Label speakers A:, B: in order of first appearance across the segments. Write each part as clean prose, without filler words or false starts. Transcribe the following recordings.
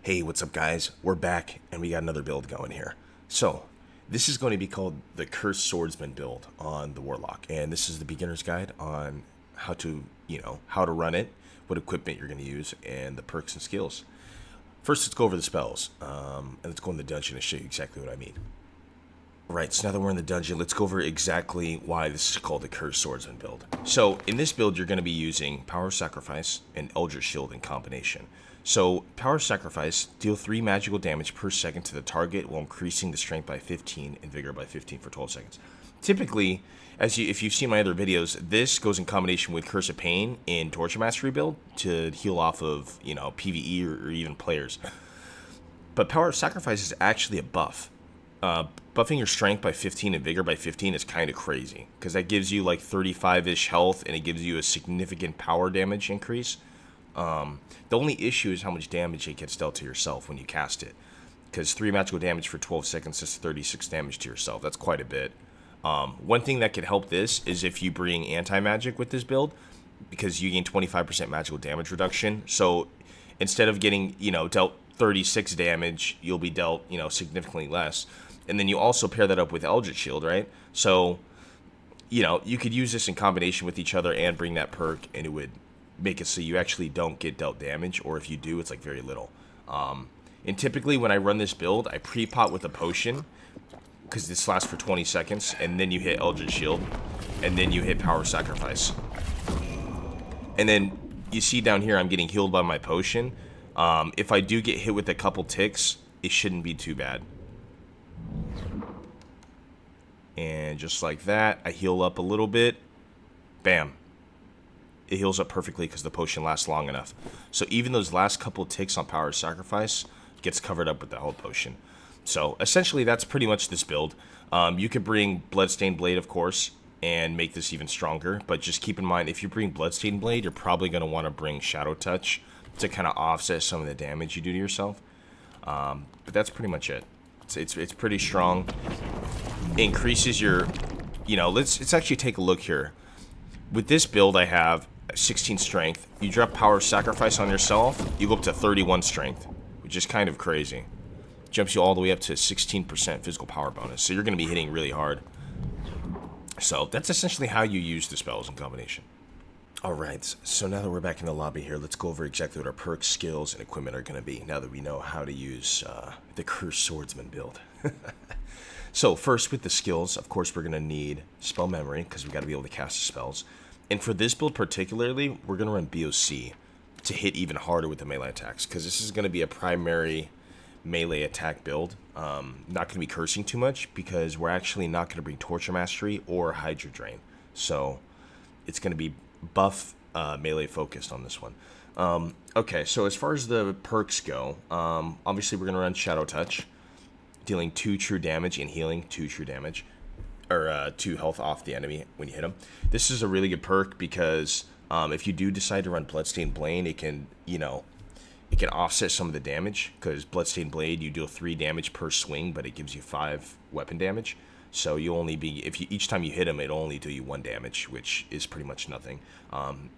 A: Hey, what's up guys? We're back and we got another build going here. So, this is going to be called the Cursed Swordsman Build on the Warlock. And this is the beginner's guide on how to, how to run it, what equipment you're going to use, and the perks and skills. First, let's go over the spells. And let's go in the dungeon and show you exactly what I mean. Alright, so now that we're in the dungeon, let's go over exactly why this is called the Cursed Swordsman Build. So, in this build, you're going to be using Power Sacrifice and Eldritch Shield in combination. So, Power Sacrifice, deal 3 magical damage per second to the target while increasing the strength by 15 and vigor by 15 for 12 seconds. Typically, if you've seen my other videos, this goes in combination with Curse of Pain in Torture Mastery build to heal off of, PvE or even players. But Power Sacrifice is actually a buff. Buffing your strength by 15 and vigor by 15 is kind of crazy, because that gives you like 35-ish health, and it gives you a significant power damage increase. The only issue is how much damage it gets dealt to yourself when you cast it, because 3 magical damage for 12 seconds is 36 damage to yourself. That's quite a bit. One thing that could help this is if you bring anti-magic with this build, because you gain 25% magical damage reduction. So instead of getting, dealt 36 damage, you'll be dealt, significantly less. And then you also pair that up with Eldritch Shield, right? So, you could use this in combination with each other and bring that perk, and it would make it so you actually don't get dealt damage, or if you do, it's like very little. And typically when I run this build, I pre-pot with a potion, because this lasts for 20 seconds, and then you hit Eldritch Shield, and then you hit Power Sacrifice. And then you see down here I'm getting healed by my potion. If I do get hit with a couple ticks, it shouldn't be too bad. And just like that, I heal up a little bit. Bam. It heals up perfectly because the potion lasts long enough. So even those last couple ticks on Power Sacrifice gets covered up with the health potion. So essentially that's pretty much this build. You could bring Bloodstained Blade, of course, and make this even stronger. But just keep in mind, if you bring Bloodstained Blade, you're probably going to want to bring Shadow Touch to kind of offset some of the damage you do to yourself. But that's pretty much it. It's pretty strong. It increases your, let's actually take a look here. With this build, I have 16 strength. You drop Power Sacrifice on yourself, you go up to 31 strength, which is kind of crazy. Jumps you all the way up to 16% physical power bonus. So you're going to be hitting really hard. So that's essentially how you use the spells in combination. Alright, so now that we're back in the lobby here, let's go over exactly what our perks, skills, and equipment are going to be, now that we know how to use the Cursed Swordsman build. So first, with the skills, of course, we're going to need spell memory, because we've got to be able to cast the spells. And for this build particularly, we're going to run BOC to hit even harder with the melee attacks, because this is going to be a primary melee attack build. Not going to be cursing too much, because we're actually not going to bring Torture Mastery or Hydra Drain. So it's going to be buff melee focused on this one. Okay, so as far as the perks go, obviously we're going to run Shadow Touch, dealing 2 true damage and healing 2 true damage, or 2 health off the enemy when you hit them. This is a really good perk because if you do decide to run Bloodstained Blade, it can, it can offset some of the damage, because Bloodstained Blade, you deal 3 damage per swing, but it gives you 5 weapon damage. So you only be, each time you hit him, it'll only do you 1 damage, which is pretty much nothing.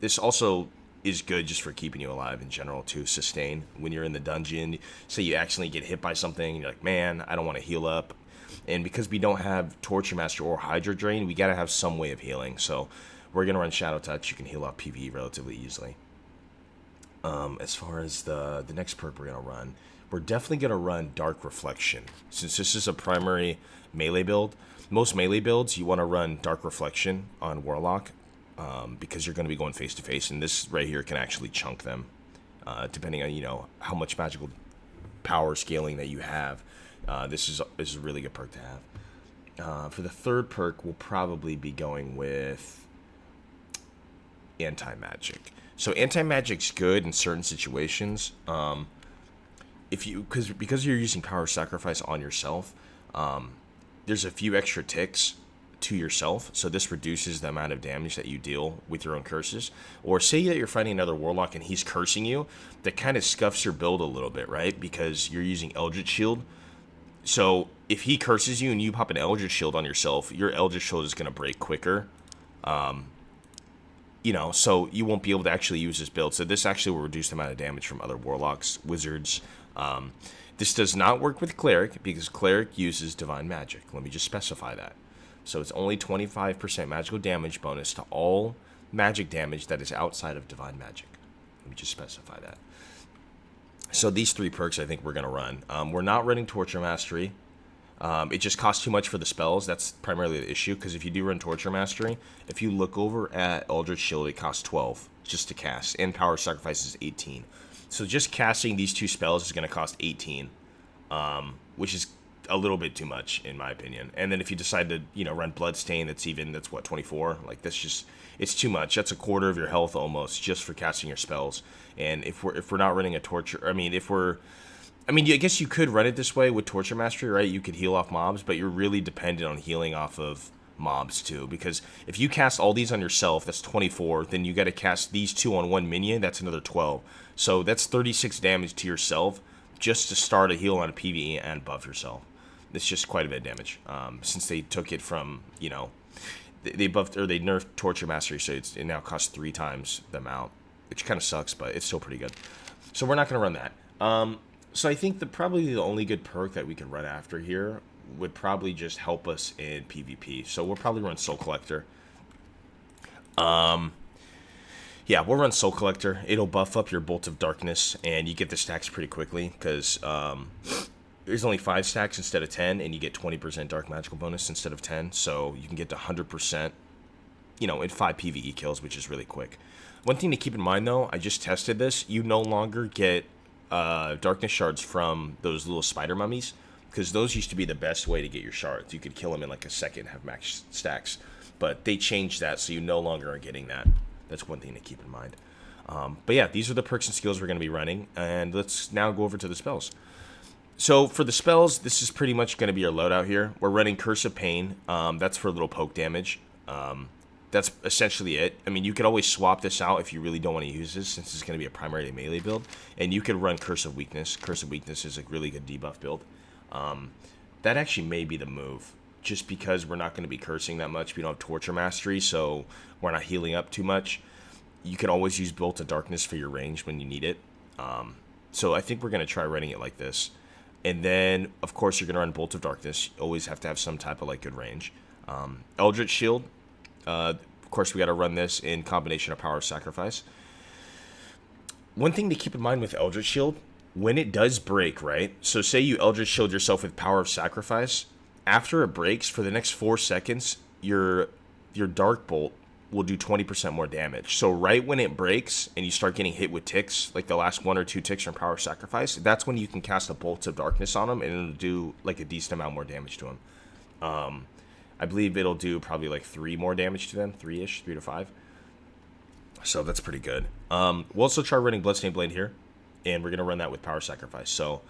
A: This also is good just for keeping you alive in general, to sustain when you're in the dungeon. Say you accidentally get hit by something, and you're like, man, I don't want to heal up. And because we don't have Torture Master or Hydra Drain, we got to have some way of healing. So we're going to run Shadow Touch. You can heal up PvE relatively easily. As far as the next perk we're going to run, we're definitely going to run Dark Reflection. Since this is a primary melee build, most melee builds, you want to run Dark Reflection on Warlock, because you're going to be going face to face, and this right here can actually chunk them, depending on, how much magical power scaling that you have. This is a really good perk to have. For the third perk, we'll probably be going with Anti-Magic. So Anti-Magic's good in certain situations. Because you're using Power Sacrifice on yourself, there's a few extra ticks to yourself, so this reduces the amount of damage that you deal with your own curses. Or say that you're fighting another Warlock and he's cursing you, that kind of scuffs your build a little bit, right? Because you're using Eldritch Shield. So if he curses you and you pop an Eldritch Shield on yourself, your Eldritch Shield is going to break quicker. So you won't be able to actually use this build. So this actually will reduce the amount of damage from other Warlocks, Wizards, This does not work with Cleric because Cleric uses Divine Magic. Let me just specify that. So it's only 25% magical damage bonus to all magic damage that is outside of Divine Magic. Let me just specify that. So these 3 perks I think we're going to run. We're not running Torture Mastery. It just costs too much for the spells. That's primarily the issue, because if you do run Torture Mastery, if you look over at Eldritch Shield, it costs 12 just to cast, and Power Sacrifice is 18. So just casting these 2 spells is going to cost 18, which is a little bit too much in my opinion. And then if you decide to, run Bloodstain, that's what, 24? Like, that's just, it's too much. That's a quarter of your health almost just for casting your spells. And if we're not running a Torture, I guess you could run it this way with Torture Mastery, right? You could heal off mobs, but you're really dependent on healing off of mobs too, because if you cast all these on yourself, that's 24, then you got to cast these 2 on 1 minion, that's another 12. So that's 36 damage to yourself just to start a heal on a PvE and buff yourself. It's just quite a bit of damage, since they took it from, they buffed, or they nerfed Torture Mastery, so it now costs 3 times the amount, which kind of sucks, but it's still pretty good. So we're not going to run that. So I think probably the only good perk that we could run after here would probably just help us in PvP. So we'll probably run Soul Collector. Yeah, we'll run Soul Collector. It'll buff up your Bolt of Darkness, and you get the stacks pretty quickly, because there's only 5 stacks instead of 10, and you get 20% Dark Magical bonus instead of 10, so you can get to 100%, in 5 PvE kills, which is really quick. One thing to keep in mind, though, I just tested this. You no longer get Darkness Shards from those little spider mummies, because those used to be the best way to get your shards. You could kill them in like a second, have max stacks, but they changed that, so you no longer are getting that. That's one thing to keep in mind. But yeah, these are the perks and skills we're going to be running, and let's now go over to the spells. So for the spells, this is pretty much going to be our loadout here. We're running Curse of Pain. That's for a little poke damage. That's essentially it. I mean, you could always swap this out if you really don't want to use this, since it's going to be a primary melee build. And you could run Curse of Weakness. Curse of Weakness is a really good debuff build. That actually may be the move, just because we're not going to be cursing that much. We don't have Torture Mastery, so we're not healing up too much. You can always use Bolt of Darkness for your range when you need it. So I think we're going to try running it like this. And then, of course, you're going to run Bolt of Darkness. You always have to have some type of good range. Eldritch Shield. Of course, we got to run this in combination of Power Sacrifice. One thing to keep in mind with Eldritch Shield, when it does break, right? So say you Eldritch Shield yourself with Power of Sacrifice. After it breaks, for the next 4 seconds, your Dark Bolt will do 20% more damage. So right when it breaks and you start getting hit with ticks, like the last 1 or 2 ticks from Power Sacrifice, that's when you can cast a Bolt of Darkness on them, and it'll do a decent amount more damage to them. I believe it'll do probably 3 more damage to them, 3-ish, 3 to 5. So that's pretty good. We'll also try running Bloodstained Blade here, and we're going to run that with Power Sacrifice. So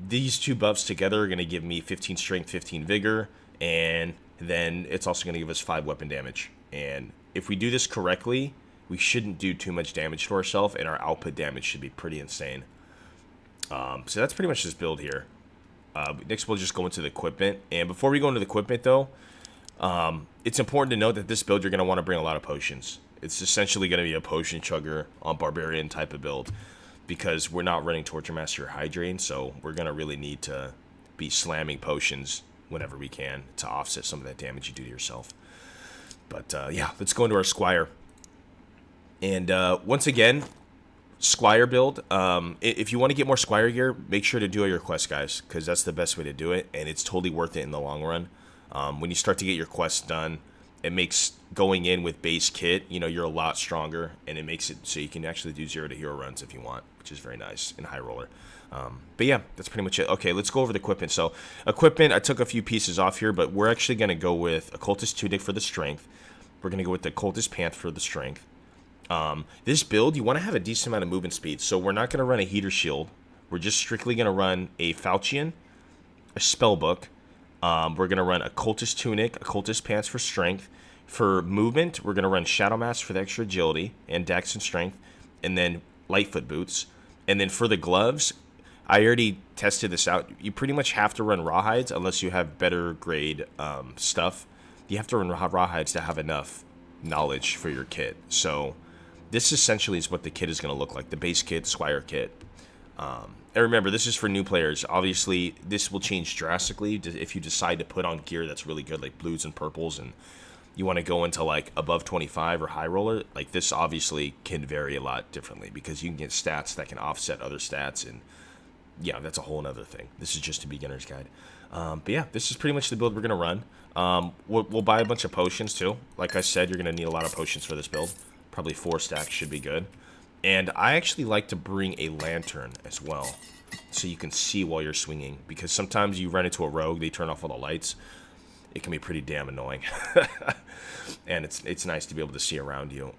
A: these 2 buffs together are going to give me 15 Strength, 15 Vigor, and then it's also going to give us 5 weapon damage. And if we do this correctly, we shouldn't do too much damage to ourselves, and our output damage should be pretty insane. So that's pretty much this build here. Next, we'll just go into the equipment. And before we go into the equipment, though, it's important to note that this build, you're going to want to bring a lot of potions. It's essentially going to be a potion chugger on Barbarian type of build, because we're not running Torture Master or Hydrain, so we're going to really need to be slamming potions whenever we can to offset some of that damage you do to yourself. But yeah, let's go into our Squire. And once again, Squire build. If you want to get more Squire gear, make sure to do your quests, guys, because that's the best way to do it, and it's totally worth it in the long run. When you start to get your quests done, it makes going in with base kit, you're a lot stronger, and it makes it so you can actually do 0 to hero runs if you want, which is very nice in High Roller. But yeah, that's pretty much it. Okay, let's go over the equipment. So equipment, I took a few pieces off here, but we're actually going to go with Occultist Tunic for the strength. We're going to go with the Occultist Pant for the strength. This build, you want to have a decent amount of movement speed, so we're not going to run a Heater Shield. We're just strictly going to run a Falchion, a Spellbook. We're going to run Occultist Tunic, Occultist Pants for strength. For movement, we're going to run Shadow Mask for the extra agility and dex and strength, and then Lightfoot Boots. And then for the gloves, I already tested this out. You pretty much have to run Rawhides unless you have better grade stuff. You have to run Rawhides to have enough knowledge for your kit. So this essentially is what the kit is going to look like, the base kit, Squire kit. And remember, this is for new players. Obviously, this will change drastically if you decide to put on gear that's really good, like blues and purples, and you want to go into like above 25 or high roller. Like this obviously can vary a lot differently because you can get stats that can offset other stats, and yeah, that's a whole nother thing. This is just a beginner's guide. But yeah, this is pretty much the build we're going to run. We'll buy a bunch of potions too. Like I said, you're going to need a lot of potions for this build. Probably 4 stacks should be good. And I actually like to bring a lantern as well, so you can see while you're swinging. Because sometimes you run into a rogue, they turn off all the lights. It can be pretty damn annoying. And it's nice to be able to see around you.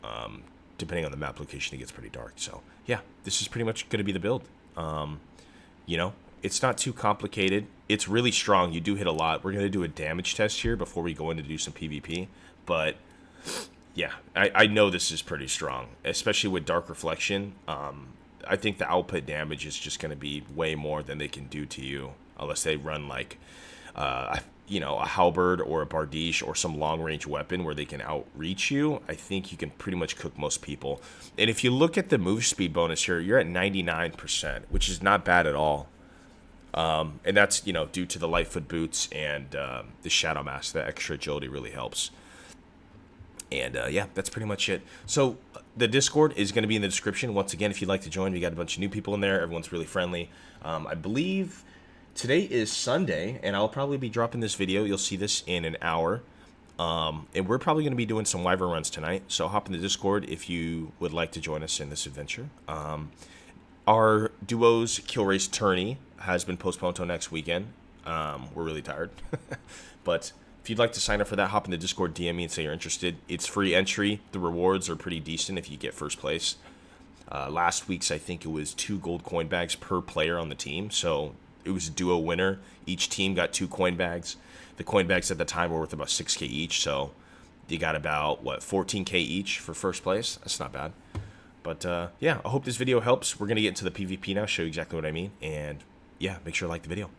A: Depending on the map location, it gets pretty dark. So yeah, this is pretty much going to be the build. You know, it's not too complicated. It's really strong. You do hit a lot. We're going to do a damage test here before we go in to do some PvP. But yeah, I know this is pretty strong, especially with Dark Reflection. I think the output damage is just going to be way more than they can do to you, unless they run like, you know, a halberd or a bardiche or some long-range weapon where they can outreach you. I think you can pretty much cook most people. And if you look at the move speed bonus here, you're at 99%, which is not bad at all. And that's, you know, due to the Lightfoot boots and the Shadow Mask. The extra agility really helps. And yeah, that's pretty much it. So the Discord is going to be in the description. Once again, if you'd like to join, we got a bunch of new people in there. Everyone's really friendly. I believe today is Sunday, and I'll probably be dropping this video. You'll see this in an hour. And we're probably going to be doing some Wyvern runs tonight. So hop in the Discord if you would like to join us in this adventure. Our duos kill race tourney has been postponed till next weekend. We're really tired. But if you'd like to sign up for that, hop in the Discord, DM me and say you're interested. It's free entry. The rewards are pretty decent if you get first place. Last week's, I think it was 2 gold coin bags per player on the team. So it was a duo winner. Each team got 2 coin bags. The coin bags at the time were worth about 6k each. So you got about, what, 14k each for first place. That's not bad. But yeah, I hope this video helps. We're going to get into the PvP now, show you exactly what I mean. And yeah, make sure to like the video.